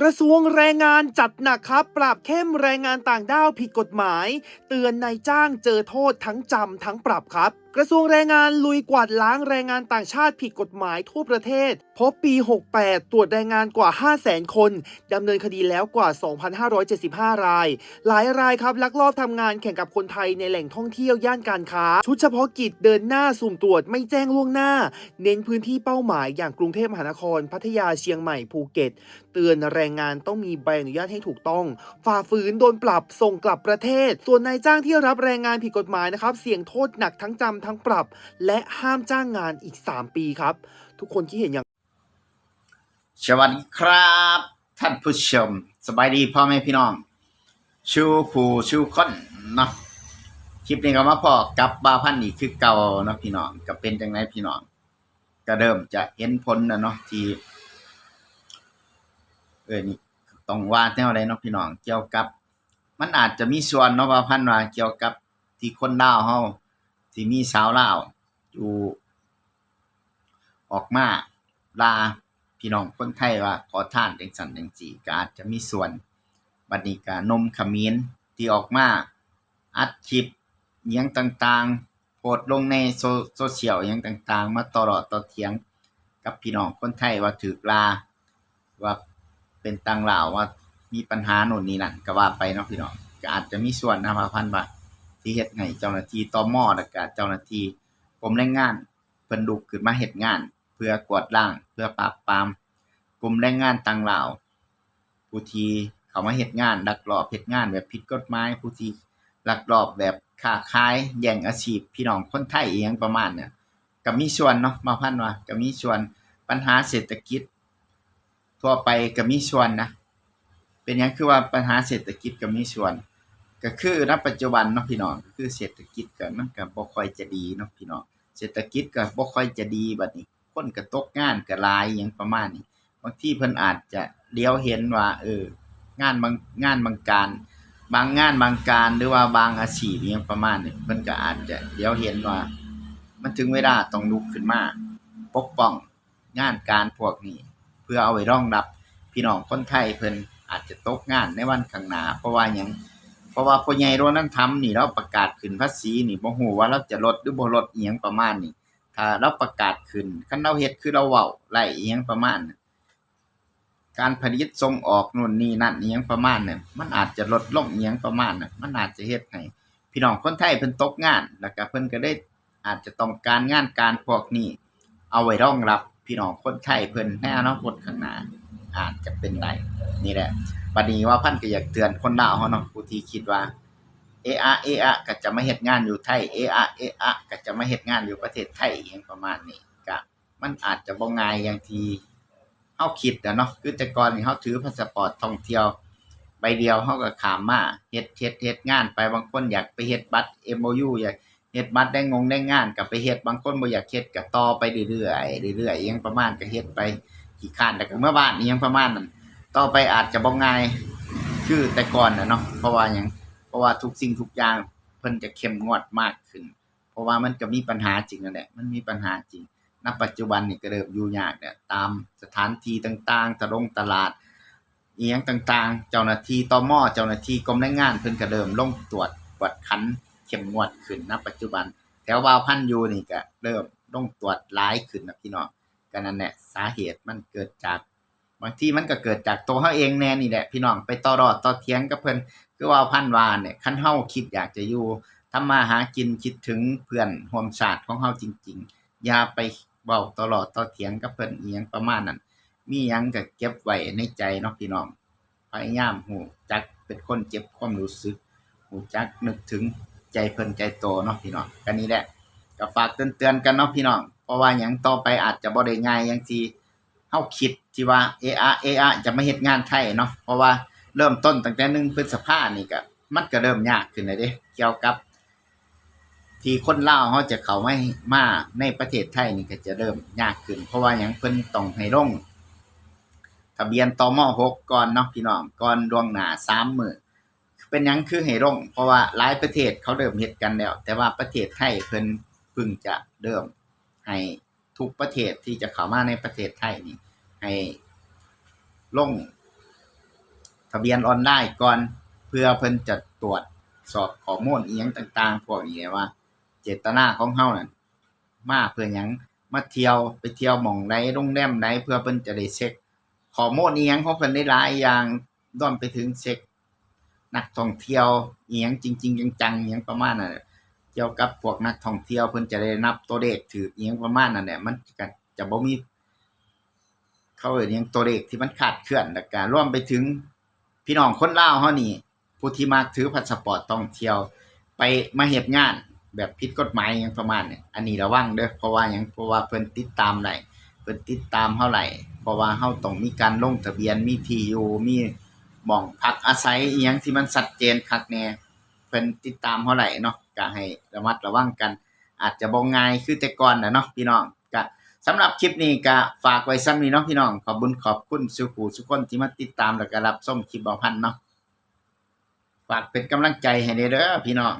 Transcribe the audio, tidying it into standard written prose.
กระทรวงแรงงานจัดหนักครับปราบเข้มแรงงานต่างด้าวผิดกฎหมายเตือนนายจ้างเจอโทษทั้งจำทั้งปรับครับกระทรวงแรงงานลุยกวาดล้างแรงงานต่างชาติผิดกฎหมายทั่วประเทศพบปี 68 ตรวจแรงงานกว่า 500,000 คนดำเนินคดีแล้วกว่า 2,575 รายหลายรายครับลักลอบทำงานแข่งกับคนไทยในแหล่งท่องเที่ยวย่านการค้าชุดเฉพาะกิจเดินหน้าสุ่มตรวจไม่แจ้งล่วงหน้าเน้นพื้นที่เป้าหมายอย่างกรุงเทพมหานครพัทยาเชียงใหม่ภูเก็ตเตือนแรงงานต้องมีใบอนุญาตให้ถูกต้องฝ่าฝืนโดนปรับส่งกลับประเทศส่วนนายจ้างที่รับแรงงานผิดกฎหมายนะครับเสี่ยงโทษหนักทั้งจำทั้งปรับและห้ามจ้างงานอีก3 ปีครับทุกคนที่เห็นอย่างสวัสดีครับท่านผู้ชมสบายดีพ่อแม่พี่น้องชูผู้ชูคนเนาะคลิปนี้ก็มาพอกับบ่าวพันธุ์นี่คือเก่าเนาะพี่น้องก็เป็นจังไดพี่น้องก็เริ่มจะเห็นผลแล้วเนาะที่นี่ต้องว่าแนวใดเนาะพี่น้องเกี่ยวกับมันอาจจะมีส่วนเนาะบ่าวพันธุ์ว่าเกี่ยวกับที่คนลาวเฮาที่มีชาวลาวอยู่ออกมาลาพี่น้องคนไทยว่าขอทานจังซั่นจังซี่ก็อาจจะมีส่วนบัดนี้ก็นมเขมรที่ออกมาอัดคลิปอิหยังต่างๆโพสต์ลงในโซเชียลอิหยังต่างๆมาต่อล้อต่อเถียงกับพี่น้องคนไทยว่าถูกลาว่าเป็นต่างลาวว่ามีปัญหาโน่นนี่นั่นก็ว่าไปเนาะพี่น้องก็อาจจะมีส่วนนะว่าพันว่าที่เฮ็ดให้เจ้าหน้าที่ตม.แล้วก็เจ้าหน้าที่กรมแรงงานเพิ่นลุกขึ้นมาเฮ็ดงานเพื่อกวาดล้างเพื่อปราบปรามกลุ่มแรงงานต่างลาวผู้ที่เข้ามาเฮ็ดงานลักลอบเฮ็ดงานแบบผิดกฎหมายผู้ที่ลักลอบแบบค้าขายแย่งอาชีพพี่น้องคนไทยอิหยังประมาณเนี่ยก็มีส่วนเนาะบ่าวพันว่าก็มีส่วนปัญหาเศรษฐกิจทั่วไปก็มีส่วนนะเป็นหยังคือว่าปัญหาเศรษฐกิจก็มีส่วนก็คือณปัจจุบันเนาะพี่น้องก็คือเศรษฐกิจก็มันก็บ่ค่อยจะดีเนาะพี่น้องเศรษฐกิจก็บ่ค่อยจะดีบัดนี้คนก็ตกงานก็หลายอิหยังประมาณนี้บางทีเพิ่นอาจจะเหลียวเห็นว่างานบางการบางงานบางการหรือว่าบางอาชีพอิหยังประมาณนี้เพิ่นก็อาจจะเหลียวเห็นว่ามันถึงเวลาต้องลุกขึ้นมาปกป้องงานการพวกนี้เพื่อเอาไว้รองรับพี่น้องคนไทยเพิ่นอาจจะตกงานในวันข้างหน้าเพราะว่าหยังเพราะว่าพ่อใหญ่โดนัลด์ทรัมป์นี่เราประกาศขึ้นภาษีนี่บ่ฮู้ว่าเราจะลดหรือบ่ลดอิหยังประมาณนี้ถ้าเราประกาศขึ้นคันเราเฮ็ดคือเราเว้าไล่อิหยังประมาณนั้นการผลิตส่งออกนู่นนี่นั่นอิหยังประมาณนั้นมันอาจจะลดลงอิหยังประมาณนั้นมันอาจจะเฮ็ดให้พี่น้องคนไทยเพิ่นตกงานแล้วก็เพิ่นก็ได้อาจจะต้องการงานการพวกนี้เอาไว้รองรับพี่น้องคนไทยเพิ่นในอนาคตข้างหน้าอาจจะเป็นได้นี่แหละบัดนี้ว่าพันก็อยากเตือนคนลาวเฮาเนาะผู้ที่คิดว่าเอะก็จะมาเฮ็ดงานอยู่ไทยเอะก็จะมาเฮ็ดงานอยู่ประเทศไทยอิหยังประมาณนี้ก็มันอาจจะบ่ง่ายอย่างที่เฮาคิดอะเนาะคือแต่ก่อนนี่เฮาถือพาสปอร์ตท่องเที่ยวใบเดียวเฮาก็ข้ามมาเฮ็ดงานไปบางคนอยากไปเฮ็ดบัตร MOU อยากเฮ็ดบัตรได้งานก็ไปเฮ็ดบางคนบ่อยากเฮ็ดก็ต่อไปเรื่อยๆเรื่อยๆอิหยังประมาณก็เฮ็ดไปขี้คร้านแล้วก็เมื่อบ้านอิหยังประมาณนั้นต่อไปอาจจะบ่ง่ายคือแต่ก่อนน่ะเนาะเพราะว่าหยังเพราะว่าทุกสิ่งทุกอย่างเพิ่นจะเข้มงวดมากขึ้นเพราะว่ามันก็มีปัญหาจริงนั่นแหละมันมีปัญหาจริงณปัจจุบันนี่ก็เริ่มอยู่ยากแล้วตามสถานที่ต่างๆตลาดอิหยังต่างๆเจ้าหน้าที่ตม.เจ้าหน้าที่กรมแรงงานเพิ่นก็เริ่มลงตรวจกวดขันเข้มงวดขึ้นณปัจจุบันแถววาวพันอยู่นี่ก็เริ่มลงตรวจหลายขึ้นนะพี่น้องก็นั่นแหละสาเหตุมันเกิดจากบางทีมันก็เกิดจากตัวเฮาเองแน่นี่แหละพี่น้องไปต่อรอดต่อเถียงกับเพิ่นคือว่าวพันว่าเนี่ยคันเฮาคิดอยากจะอยู่ทำมาหากินคิดถึงเพื่อนร่วมชาติของเฮาจริงๆอย่าไปเว้าต่อรอดต่อเถียงกับเพิ่นอิหยังประมาณนั้นมีหยังก็เก็บไว้ในใจเนาะพี่น้องพยายามรู้จักเป็นคนเก็บความรู้สึกรู้จักนึกถึงใจเพิ่นใจโตเนาะพี่น้องก็นี่แหละก็ฝากเตือนๆกันเนาะพี่น้องเพราะว่าหยังต่อไปอาจจะบ่ได้ง่ายอย่างที่เฮาคิดที่ว่าเอะจะมาเฮ็ดงานไทยเนาะเพราะว่าเริ่มต้นตั้งแต่1พฤษภาคมนี่ก็มันก็เริ่มยากขึ้นแล้วเด้เกี่ยวกับที่คนลาวเฮาจะเข้ามาในประเทศไทยนี่ก็จะเริ่มยากขึ้นเพราะว่าหยังเพิ่นต้องให้ลงทะเบียนตม.6ก่อนเนาะพี่น้องก่อนล่วงหน้า3มื้อเป็นหยังคือให้ลงเพราะว่าหลายประเทศเขาเริ่มเฮ็ดกันแล้วแต่ว่าประเทศไทยเพิ่นเพิ่งจะเริ่มให้ทุกประเทศที่จะเข้ามาในประเทศไทยนี่ให้ลง ทะเบียนออนไลน์ก่อนเพื่อเพิ่นจะตรวจสอบข้อมูลอีหยังต่างๆพวกนี้ว่าเจตนาของเฮานั่นมาเพื่อหยังมาเที่ยวไปเที่ยวหม้องใดโรงแรมใดเพื่อเพิ่นจะได้เช็คข้อมูลอีหยังของเพิ่นได้หลายอย่างรวมไปถึงเช็คนักท่องเที่ยวอีหยังจริงๆจังๆอีหยังประมาณนั้นเกี่ยวกับพวกนักท่องเที่ยวเพิ่นจะได้นับตัวเลขถูกอีหยังประมาณนั้นแหละมันก็จะบ่มีเขาเอิ้นหยังตัวเลขที่มันคลาดเคลื่อนแล้วก็รวมไปถึงพี่น้องคนลาวเฮานี่ผู้ที่มักถือพาสปอร์ตท่องเที่ยวไปมาเฮ็ดงานแบบผิดกฎหมายหยังประมาณนี้อันนี้ระวังเด้อเพราะว่าหยังเพราะว่าเพิ่นติดตามได้เพิ่นติดตามเฮาหลายเพราะว่าเฮาต้องมีการลงทะเบียนมีที่อยู่มีหม้องพักอาศัยอีหยังที่มันชัดเจนคักแน่เพิ่นติดตามเฮาหลายเนาะก็ให้ระมัดระวังกันอาจจะบ่ง่ายคือแต่ก่อนน่ะเนาะพี่น้องก็สำหรับคลิปนี้ก็ฝากไว้ส่ำนี้เนาะพี่น้องขอบคุณสู่ผู้ทุกคนที่มาติดตามแล้วก็รับชมคลิปเบาพันธุ์เนาะฝากเป็นกำลังใจให้เด้อพี่น้อง